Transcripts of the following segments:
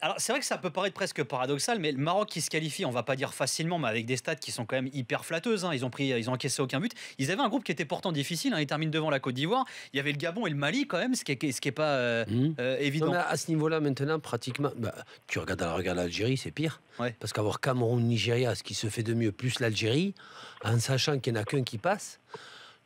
Alors, c'est vrai que ça peut paraître presque paradoxal, mais le Maroc qui se qualifie, on va pas dire facilement, mais avec des stats qui sont quand même hyper flatteuses. Hein. Ils ont encaissé aucun but. Ils avaient un groupe qui était pourtant difficile. Hein. Ils terminent devant la Côte d'Ivoire. Il y avait le Gabon et le Mali quand même, ce qui est pas évident. Non, mais à ce niveau-là, maintenant, pratiquement, tu regardes l'Algérie, c'est pire. Ouais. Parce qu'avoir Cameroun-Nigeria, ce qui se fait de mieux, plus l'Algérie, en sachant qu'il n'y en a qu'un qui passe.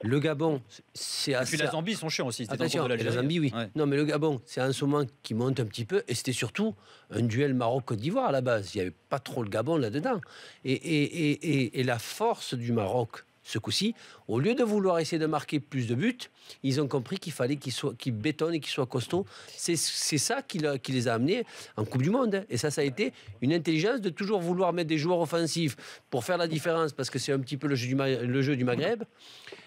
Le Gabon, c'est assez... Et puis la Zambie, ils sont chiants aussi. Attention, la Zambie, oui. Ouais. Non, mais le Gabon, c'est en ce moment qui monte un petit peu. Et c'était surtout un duel Maroc-Côte d'Ivoire à la base. Il n'y avait pas trop le Gabon là-dedans. Et la force du Maroc, ce coup-ci, au lieu de vouloir essayer de marquer plus de buts, ils ont compris qu'il fallait qu'ils bétonnent et qu'ils soient costauds. C'est ça qui les a amenés en Coupe du Monde. Hein. Et ça a été une intelligence de toujours vouloir mettre des joueurs offensifs pour faire la différence, parce que c'est un petit peu le jeu du Maghreb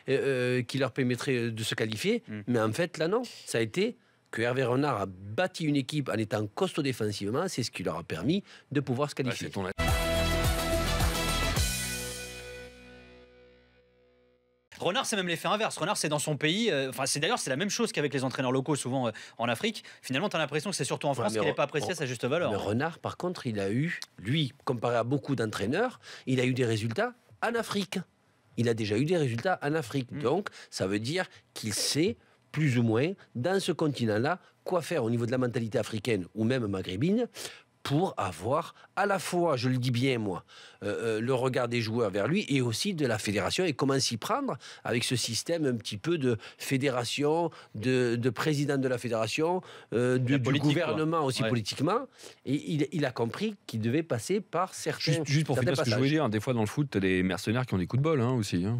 qui leur permettrait de se qualifier. Mais en fait, là, non. Ça a été que Hervé Renard a bâti une équipe en étant costaud défensivement. C'est ce qui leur a permis de pouvoir se qualifier. Renard, c'est même l'effet inverse. Renard, c'est dans son pays. C'est la même chose qu'avec les entraîneurs locaux, souvent en Afrique. Finalement, tu as l'impression que c'est surtout en France qu'il n'est pas apprécié à sa juste valeur. Mais Renard, par contre, il a eu, lui, comparé à beaucoup d'entraîneurs, il a eu des résultats en Afrique. Il a déjà eu des résultats en Afrique. Donc, ça veut dire qu'il sait, plus ou moins, dans ce continent-là, quoi faire au niveau de la mentalité africaine ou même maghrébine, pour avoir à la fois, je le dis bien moi, le regard des joueurs vers lui et aussi de la fédération et comment s'y prendre avec ce système un petit peu de fédération, de président de la fédération, du gouvernement aussi politiquement. Et il a compris qu'il devait passer par certains Juste pour finir ce que je voulais dire, hein, des fois dans le foot, tu as des mercenaires qui ont des coups de bol aussi. Hein.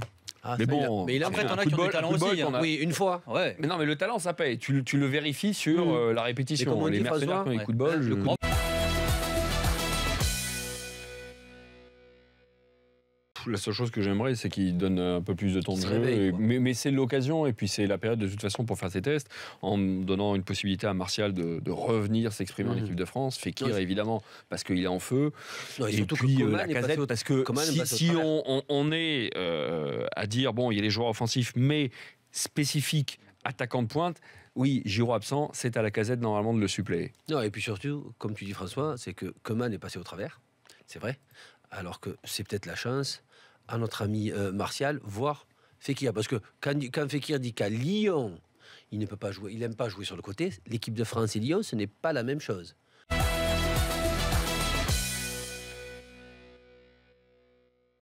Mais bon, après, t'en as qui ont du talent aussi. Oui, une fois. Ouais. Mais non, mais le talent, ça paye. Tu le vérifies sur la répétition. Les mercenaires qui ont des coups de bol. La seule chose que j'aimerais, c'est qu'il donne un peu plus de temps de jeu. Mais c'est l'occasion, et puis c'est la période de toute façon pour faire ses tests, en donnant une possibilité à Martial de revenir s'exprimer en équipe de France. Fekir, évidemment, parce qu'il est en feu. Non, et puis la Casette, parce que si on est à dire, bon, il y a les joueurs offensifs, mais spécifiques, attaquant de pointe, oui, Giroud absent, c'est à la Casette normalement de le suppléer. Non, et puis surtout, comme tu dis François, c'est que Koeman est passé au travers, c'est vrai, alors que c'est peut-être la chance à notre ami Martial, voire Fekir. Parce que quand Fekir dit qu'à Lyon, il ne peut pas jouer, il n'aime pas jouer sur le côté, l'équipe de France et Lyon, ce n'est pas la même chose.